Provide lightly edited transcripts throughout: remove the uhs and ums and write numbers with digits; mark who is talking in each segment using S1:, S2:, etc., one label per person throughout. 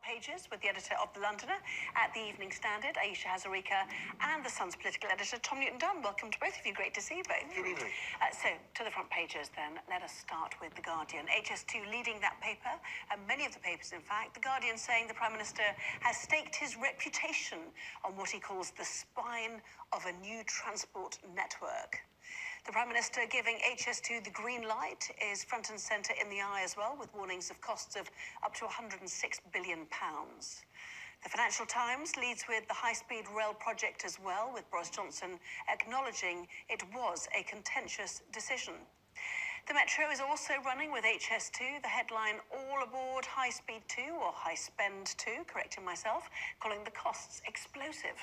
S1: pages with the editor of The Londoner at the Evening Standard, Aisha Hazarika, and The Sun's political editor, Tom Newton-Dunn. Welcome to both of you. Great to see you both.
S2: Good evening.
S1: So, to the front pages then. Let us start with The Guardian. HS2 leading that paper, and many of the papers, in fact. The Guardian saying the Prime Minister has staked his reputation on what he calls the spine of a new transport network. The Prime Minister giving HS2 the green light is front and centre in the eye as well, with warnings of costs of up to £106 billion. The Financial Times leads with the high-speed rail project as well, with Boris Johnson acknowledging it was a contentious decision. The Metro is also running with HS2, the headline, all aboard High Speed 2, or High Spend 2, correcting myself, calling the costs explosive.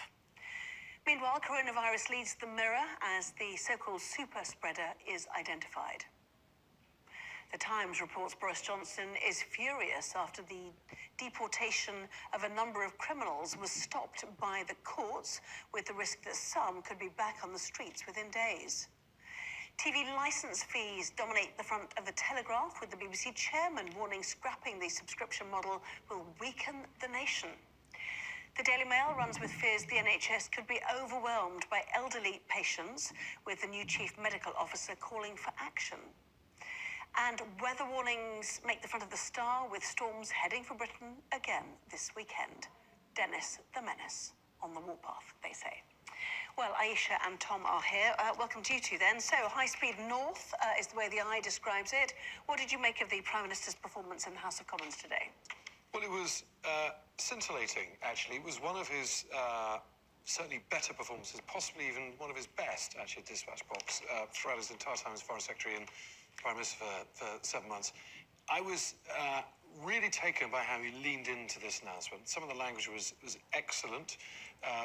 S1: Meanwhile, coronavirus leads the Mirror as the so-called super spreader is identified. The Times reports Boris Johnson is furious after the deportation of a number of criminals was stopped by the courts, with the risk that some could be back on the streets within days. TV licence fees dominate the front of the Telegraph, with the BBC chairman warning scrapping the subscription model will weaken the nation. The Daily Mail runs with fears the NHS could be overwhelmed by elderly patients, with the new chief medical officer calling for action. And weather warnings make the front of the Star, with storms heading for Britain again this weekend. Dennis the Menace on the warpath, they say. Well, Aisha and Tom are here. Welcome to you two then. So, High Speed North is the way the Eye describes it. What did you make of the Prime Minister's performance in the House of Commons today?
S2: Well, it was scintillating, actually. It was one of his certainly better performances, possibly even one of his best, actually, at Dispatch Box, throughout his entire time as Foreign Secretary and Prime Minister for 7 months. I was really taken by how he leaned into this announcement. Some of the language was excellent.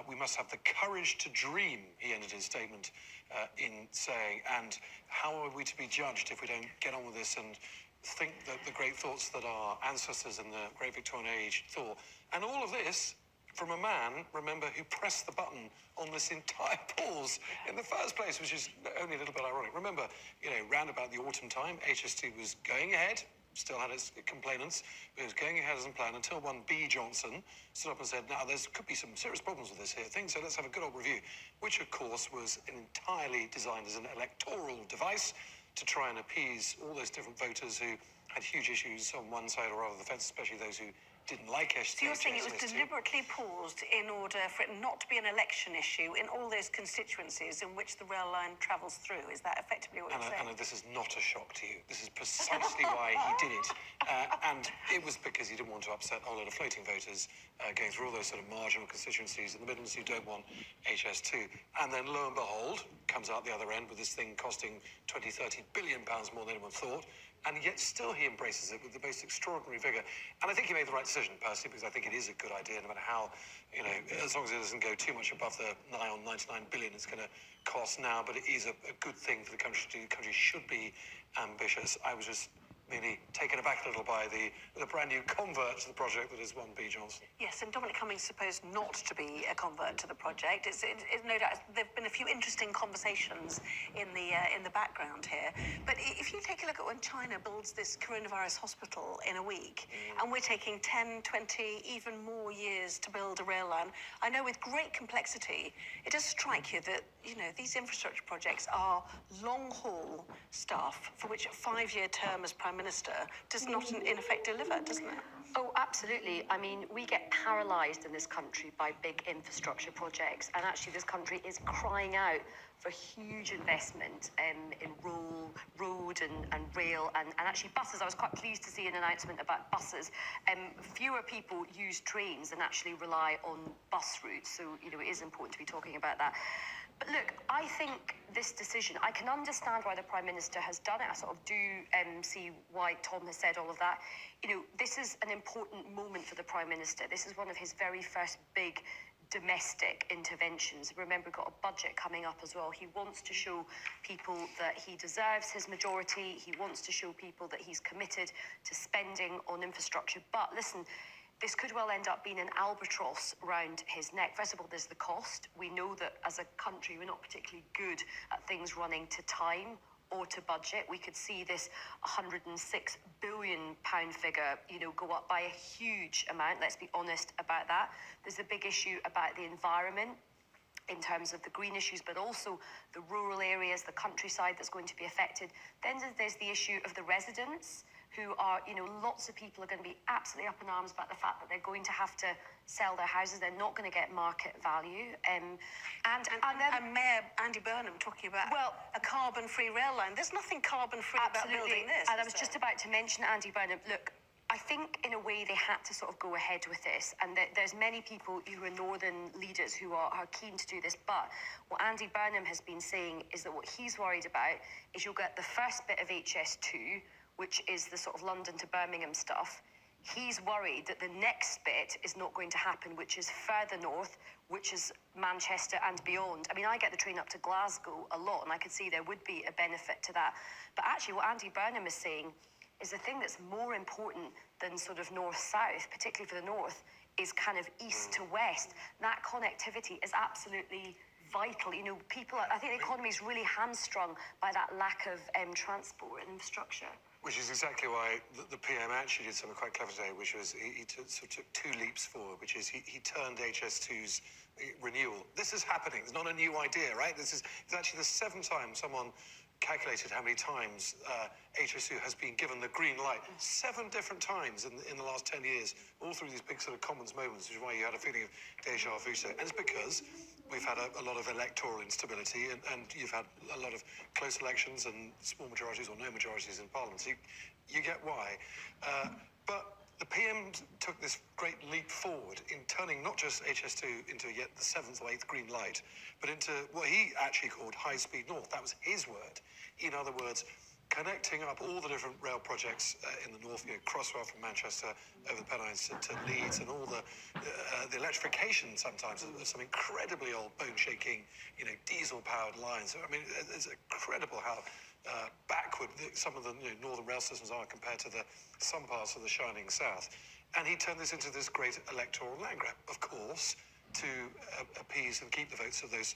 S2: We must have the courage to dream, he ended his statement in saying, and how are we to be judged if we don't get on with this and think that the great thoughts that our ancestors in the great Victorian age thought. And all of this from a man, remember, who pressed the button on this entire pause in the first place, which is only a little bit ironic. Remember, round about the autumn time, HS2 was going ahead, still had its complainants, but it was going ahead as planned until one B. Johnson stood up and said, now, there could be some serious problems with this here thing, so let's have a good old review, which, of course, was entirely designed as an electoral device to try and appease all those different voters who had huge issues on one side or other of the fence, especially those who didn't like HS2.
S1: So you're saying it was deliberately paused in order for it not to be an election issue in all those constituencies in which the rail line travels through? Is that effectively what you're saying?
S2: Anna, this is not a shock to you. This is precisely why he did it. And it was because he didn't want to upset a whole lot of floating voters going through all those sort of marginal constituencies in the Midlands who don't want HS2. And then, lo and behold, comes out the other end with this thing costing 20-30 billion pounds more than anyone thought. And yet still he embraces it with the most extraordinary vigour. And I think he made the right decision, personally, because I think it is a good idea, no matter how, as long as it doesn't go too much above the nigh on 99 billion it's going to cost now, but it is a good thing for the country to do. The country should be ambitious. I was just merely taken aback a little by the brand new convert to the project that is one B. Johnson.
S1: Yes, and Dominic Cummings supposed not to be a convert to the project. It's no doubt there have been a few interesting conversations in the background here. But if you take a look at when China builds this coronavirus hospital in a week, and we're taking 10, 20, even more years to build a rail line, I know with great complexity, it does strike you that these infrastructure projects are long-haul stuff for which a 5-year term as Prime Minister does not, in effect, deliver, doesn't it?
S3: Oh, absolutely. I mean, we get paralysed in this country by big infrastructure projects, and actually this country is crying out for huge investment in road and rail and actually buses. I was quite pleased to see an announcement about buses. Fewer people use trains and actually rely on bus routes, so it is important to be talking about that. But look, I think this decision, I can understand why the Prime Minister has done it. I sort of do see why Tom has said all of that. This is an important moment for the Prime Minister. This is one of his very first big domestic interventions. Remember, we've got a budget coming up as well. He wants to show people that he deserves his majority. He wants to show people that he's committed to spending on infrastructure. But listen, this could well end up being an albatross around his neck. First of all, there's the cost. We know that as a country, we're not particularly good at things running to time or to budget. We could see this £106 billion figure, go up by a huge amount. Let's be honest about that. There's a big issue about the environment in terms of the green issues, but also the rural areas, the countryside that's going to be affected. Then there's the issue of the residents who are, lots of people are going to be absolutely up in arms about the fact that they're going to have to sell their houses. They're not going to get market value. And
S1: Mayor Andy Burnham talking about a carbon-free rail line. There's nothing carbon-free about building this.
S3: And I was just about to mention Andy Burnham. Look, I think in a way they had to sort of go ahead with this, and there's many people who are northern leaders who are keen to do this, but what Andy Burnham has been saying is that what he's worried about is you'll get the first bit of HS2, which is the sort of London to Birmingham stuff. He's worried that the next bit is not going to happen, which is further north, which is Manchester and beyond. I mean, I get the train up to Glasgow a lot, and I could see there would be a benefit to that. But actually what Andy Burnham is saying is the thing that's more important than sort of north-south, particularly for the north, is kind of east to west. That connectivity is absolutely vital. I think the economy is really hamstrung by that lack of transport and infrastructure.
S2: Which is exactly why the PM actually did something quite clever today, which was he took two leaps forward, which is he turned HS2's renewal. This is happening. It's not a new idea, right? It's actually the seventh time someone calculated how many times HS2 has been given the green light. 7 different times in the last 10 years, all through these big sort of Commons moments, which is why you had a feeling of deja vu. And it's because we've had a lot of electoral instability, and you've had a lot of close elections and small majorities or no majorities in Parliament. So you get why. But the PM took this great leap forward in turning not just HS2 into yet the 7th or 8th green light, but into what he actually called high-speed north. That was his word. In other words, connecting up all the different rail projects in the north, Crossrail from Manchester over the Pennines to Leeds, and all the electrification sometimes of some incredibly old, bone-shaking, diesel-powered lines. I mean, it's incredible how backward some of the northern rail systems are compared to some parts of the shining south. And he turned this into this great electoral land grab, of course, to appease and keep the votes of those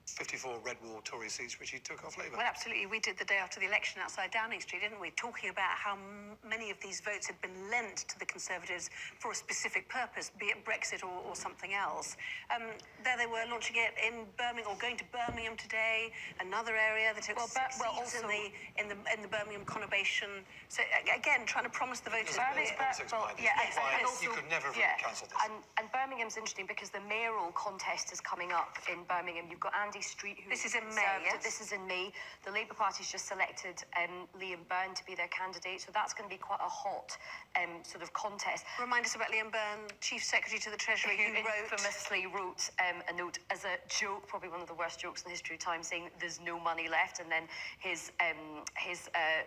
S2: 54 red wall Tory seats, which he took off Labour.
S1: Well, absolutely. We did the day after the election outside Downing Street, didn't we? Talking about how many of these votes had been lent to the Conservatives for a specific purpose, be it Brexit or something else. There they were launching it in Birmingham, or going to Birmingham today, another area that took seats
S3: also
S1: in the Birmingham conurbation. So again, trying to promise the voters.
S2: You could never have cancelled this.
S3: And Birmingham's interesting because the mayoral contest is coming up in Birmingham. You've got Andy Street, who
S1: this is in May. Yes?
S3: This is in May. The Labour Party's just selected Liam Byrne to be their candidate, so that's going to be quite a hot sort of contest.
S1: Remind us about Liam Byrne, Chief Secretary to the Treasury, who
S3: infamously wrote a note as a joke, probably one of the worst jokes in the history of time, saying there's no money left, and then his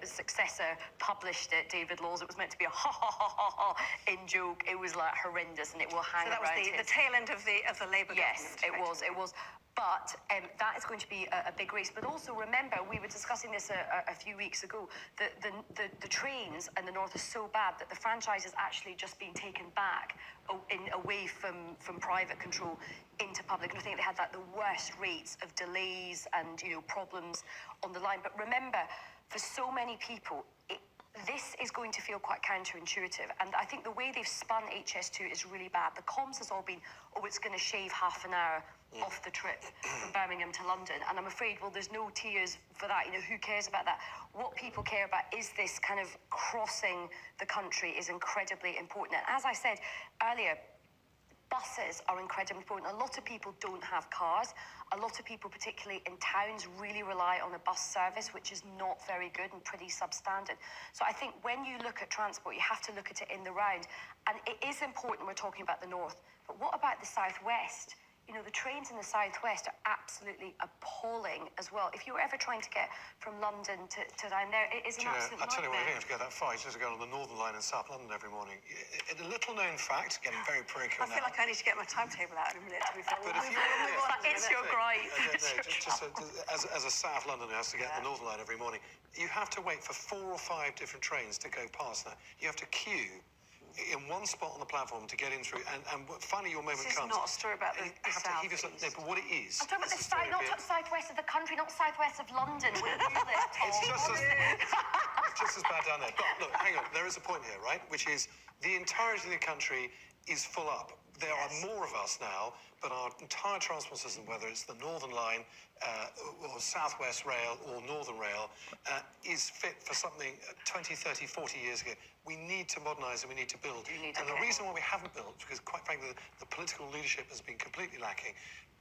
S3: successor published it, David Laws. It was meant to be a ha ha ha ha ha in joke. It was like horrendous, and it will hang around.
S1: So that was the tail end of the Labour government.
S3: Yes, it was. But that is going to be a big race. But also remember, we were discussing this a few weeks ago, that the trains in the north are so bad that the franchise is actually just being taken back away from private control into public. And I think they had the worst rates of delays and problems on the line. But remember, for so many people, this is going to feel quite counterintuitive, and I think the way they've spun HS2 is really bad. The comms has all been, it's going to shave half an hour off the trip from Birmingham to London, and I'm afraid, there's no tears for that. Who cares about that? What people care about is this kind of crossing the country is incredibly important. And as I said earlier, buses are incredibly important. A lot of people don't have cars. A lot of people, particularly in towns, really rely on a bus service, which is not very good and pretty substandard. So I think when you look at transport, you have to look at it in the round. And it is important we're talking about the north. But what about the southwest? The trains in the southwest are absolutely appalling as well. If you were ever trying to get from London to down there, it is an absolute nightmare.
S2: I tell you what, you don't have to go that far. You just have to go on the Northern Line in South London every morning. A little-known fact, getting very parochial now.
S1: I feel like I need to get my timetable out in a minute, to be fair.
S2: But if
S3: it's your gripe.
S2: As a South Londoner who has to get the Northern Line every morning, you have to wait for 4 or 5 different trains to go past that. You have to queue in one spot on the platform to get in through, and finally your moment
S1: This is
S2: comes.
S1: not a story about the
S2: You have to heave yourself. No,
S1: southeast.
S2: but what it is.
S3: I'm talking about the
S2: is a story
S3: side, not
S2: of it.
S3: southwest of the country, not southwest of London, where you live, Tom.
S2: It's just as bad down there. But look, hang on. There is a point here, right? Which is the entirety of the country is full up. There are more of us now, but our entire transport system, whether it's the Northern Line or Southwest Rail or Northern Rail, is fit for something 20, 30, 40 years ago. We need to modernise and we need to build. And the reason why we haven't built, because quite frankly, the political leadership has been completely lacking.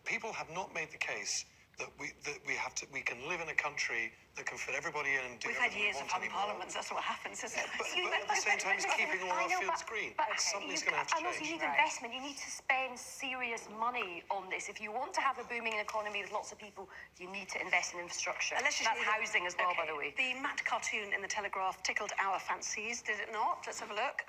S2: People have not made the case that we can live in a country that can fit everybody in and do
S1: We've had
S2: everything we
S1: years of
S2: want
S1: hung
S2: anymore.
S1: parliaments. That's what happens, isn't it?
S2: But at the same time, it's keeping all our fields green. Something's going to have to
S3: And also, you
S2: change.
S3: need investment. You need to spend serious money on this. If you want to have a booming economy with lots of people, you need to invest in infrastructure.
S1: Let's just
S3: That's housing as well, by the way.
S1: The Matt cartoon in the Telegraph tickled our fancies, did it not? Let's have a look.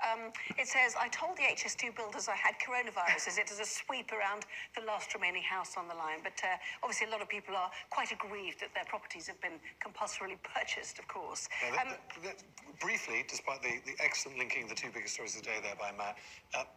S1: It says, I told the HS2 builders I had coronavirus as it is a sweep around the last remaining house on the line. But obviously a lot of people are quite aggrieved that their properties have been compulsorily purchased, of course.
S2: Briefly, despite the excellent linking of the two biggest stories of the day there by Matt,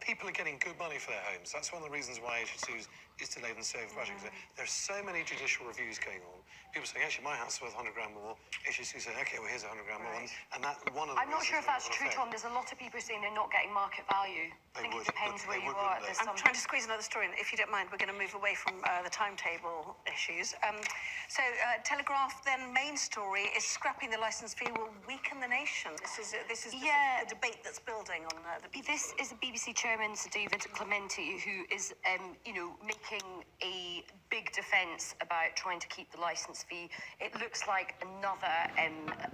S2: people are getting good money for their homes. That's one of the reasons why HS2 is delayed and so projects. There's so many judicial reviews going on. People saying, actually, my house is worth 100 grand more. HS2 saying, okay, well, here's 100 grand more. And that's one of the
S3: I'm not sure if that's true, Tom. There's a lot of people saying they're not getting market value. I think it depends where you are.
S1: I'm trying to squeeze another story in. If you don't mind, we're going to move away from the timetable issues. Telegraph, then main story is scrapping the licence fee will weaken the nation. This is the debate that's building on the BBC.
S3: This is the BBC chairman, Sir David Clementi, who is, making a big defence about trying to keep the licence fee. It looks like another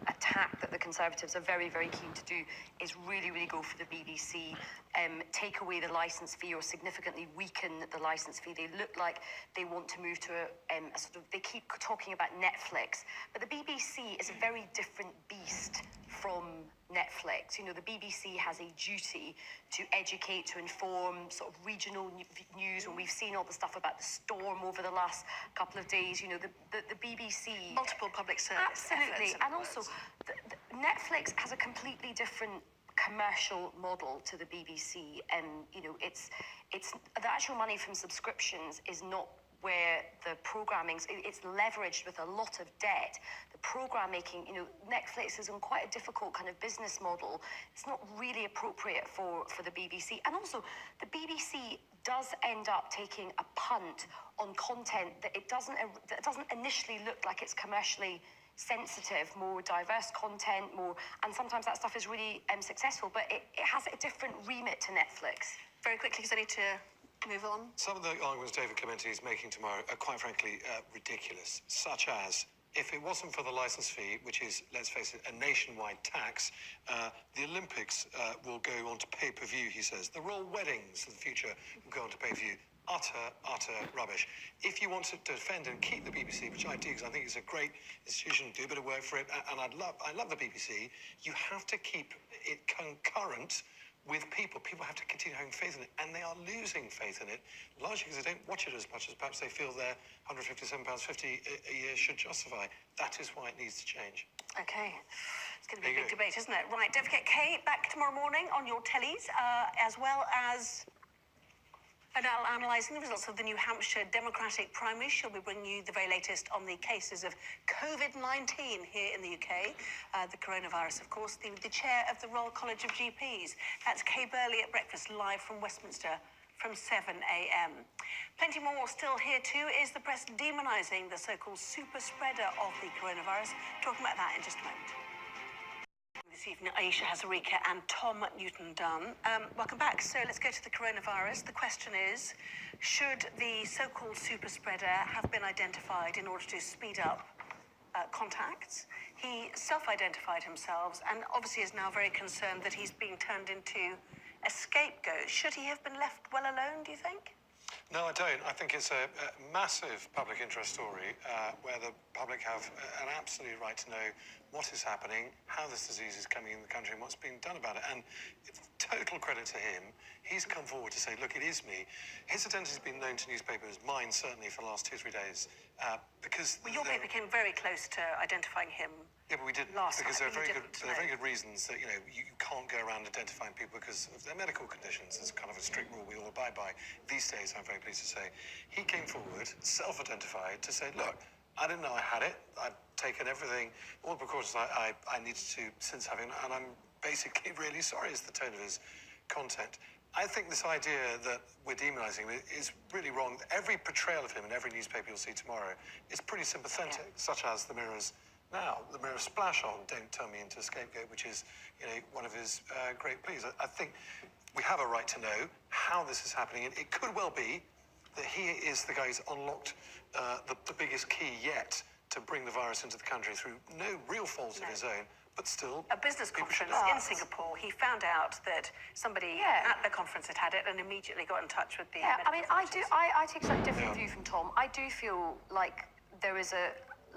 S3: attack that the Conservatives are very, very keen to do is really, really go for the BBC, take away the licence fee or significantly weaken the licence fee. They look like they want to move to a sort of, they keep talking about Netflix, but the BBC is a very different beast from Netflix. You know, the BBC has a duty to educate, to inform sort of regional news, and we've seen all the stuff about the storm over the last couple of days. You know, the BBC...
S1: Multiple public service
S3: Absolutely.
S1: efforts,
S3: And also, Netflix has a completely different commercial model to the BBC. And, it's the actual money from subscriptions is not where the programming's, it's leveraged with a lot of debt. The program making, Netflix is on quite a difficult kind of business model. It's not really appropriate for the BBC. And also, the BBC does end up taking a punt on content that that doesn't initially look like it's commercially sensitive, more diverse content, and sometimes that stuff is really successful, but it has a different remit to Netflix.
S1: Very quickly, because I need to move on.
S2: Some of the arguments David Clementi is making tomorrow are quite frankly ridiculous, such as if it wasn't for the licence fee, which is, let's face it, a nationwide tax, the Olympics will go on to pay-per-view, he says. The royal weddings of the future will go on to pay-per-view. Utter rubbish. If you want to defend and keep the BBC, which I do, because I think it's a great institution, do a bit of work for it, and I love the BBC, you have to keep it concurrent with people. People have to continue having faith in it, and they are losing faith in it, largely because they don't watch it as much as perhaps they feel their £157.50 a year should justify. That is why it needs to change.
S1: Okay. It's going to be a big debate, isn't it? Right, don't forget, Kay, back tomorrow morning on your tellies, as well as... analysing the results of the New Hampshire Democratic primary. She'll be bringing you the very latest on the cases of COVID-19 here in the UK. The coronavirus, of course. The chair of the Royal College of GPs. That's Kay Burley at breakfast, live from Westminster from 7 a.m. Plenty more still here too. Is the press demonising the so-called super spreader of the coronavirus? Talking about that in just a moment. This evening, Aisha Hazarika and Tom Newton-Dunn. Welcome back. So let's go to the coronavirus. The question is, should the so-called super spreader have been identified in order to speed up contacts? He self-identified himself and obviously is now very concerned that he's being turned into a scapegoat. Should he have been left well alone, do you think?
S2: No, I don't. I think it's a massive public interest story where the public have an absolute right to know what is happening, how this disease is coming in the country, and what's being done about it. And total credit to him. He's come forward to say, look, it is me. His identity's been known to newspapers, mine certainly, for the last 2 or 3 days, because...
S1: Well, your paper came very close to identifying him.
S2: Yeah, but we didn't,
S1: Last
S2: because
S1: night,
S2: there are
S1: but you
S2: very
S1: didn't,
S2: good reasons that, you know, you can't go around identifying people because of their medical conditions. There's kind of a strict rule we all abide by these days, I'm very pleased to say. He came forward, self-identified, to say, look, I didn't know I had it. I've taken everything, all the precautions I needed to since having, and I'm basically really sorry is the tone of his content. I think this idea that we're demonising him is really wrong. Every portrayal of him in every newspaper you'll see tomorrow is pretty sympathetic, such as the Mirror's now. The Mirror splash on "Don't Turn Me Into a Scapegoat," which is, you know, one of his great pleas. I think we have a right to know how this is happening, and it could well be that he is the guy who's unlocked the biggest key yet to bring the virus into the country through no real fault of his own, but still...
S1: A business
S2: people should
S1: conference
S2: know.
S1: in Singapore, he found out that somebody at the conference had it and immediately got in touch with the
S3: I mean,
S1: medical authorities.
S3: I take a slightly different view from Tom. I do feel like there is a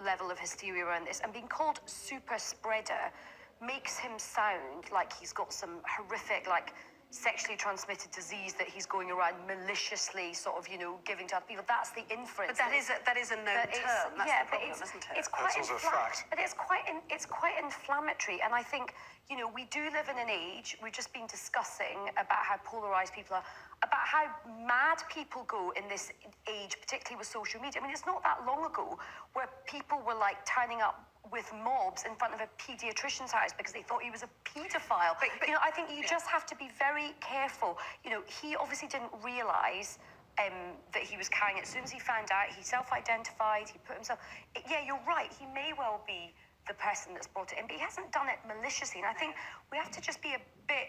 S3: level of hysteria around this, and being called super spreader makes him sound like he's got some horrific, like, sexually transmitted disease that he's going around maliciously sort of, you know, giving to other people. That's the inference.
S1: But that is a known term. That's the problem, isn't it?
S3: It's quite
S2: That's also a fact.
S3: But it's quite inflammatory. And I think, you know, we do live in an age, we've just been discussing about how polarised people are, about how mad people go in this age, particularly with social media. I mean, it's not that long ago where people were like turning up with mobs in front of a paediatrician's house because they thought he was a paedophile. But you know, I think you just have to be very careful. You know, he obviously didn't realise that he was carrying it. As soon as he found out, he self-identified, he put himself... Yeah, you're right, he may well be the person that's brought it in, but he hasn't done it maliciously. And I think we have to just be a bit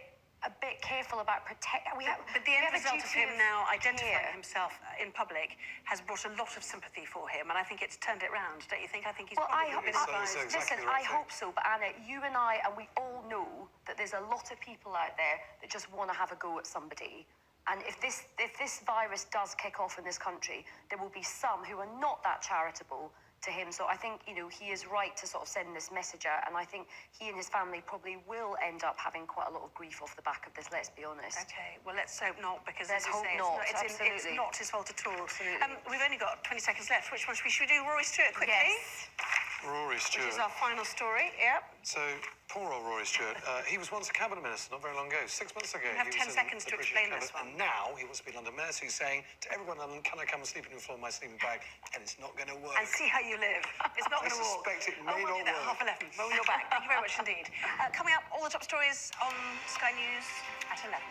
S3: careful about protecting...
S1: But the end result of him now identifying himself in public has brought a lot of sympathy for him, and I think it's turned it round, don't you think? I think he's probably been advised.
S2: exactly
S3: Listen,
S2: the right
S3: I
S2: thing.
S3: hope so, but Anna, you and I, and we all know that there's a lot of people out there that just want to have a go at somebody. And if this virus does kick off in this country, there will be some who are not that charitable to him. So I think, you know, he is right to sort of send this message out, and I think he and his family probably will end up having quite a lot of grief off the back of this, let's be honest.
S1: Okay, well, let's hope not, because
S3: Let's
S1: as you
S3: hope
S1: say,
S3: not,
S1: it's not his fault at all.
S3: Absolutely.
S1: We've only got 20 seconds left. Which one should we do? Rory Stewart, quickly.
S3: Yes.
S2: Rory Stewart.
S1: Which is our final story, yeah.
S2: So, poor old Rory Stewart. He was once a cabinet minister not very long ago. 6 months ago.
S1: You have
S2: he
S1: 10
S2: was in
S1: seconds
S2: the
S1: to
S2: British
S1: explain
S2: cabinet,
S1: this one.
S2: And now he wants to be London mayor, so he's saying to everyone in London, can I come and sleep on your floor in my sleeping bag? And it's not going to work.
S1: And see how you live. It's not going to work.
S2: I suspect it may
S1: we'll do
S2: not
S1: that
S2: work.
S1: at 11:30. Well, you're back. Thank you very much indeed. Coming up, all the top stories on Sky News at 11.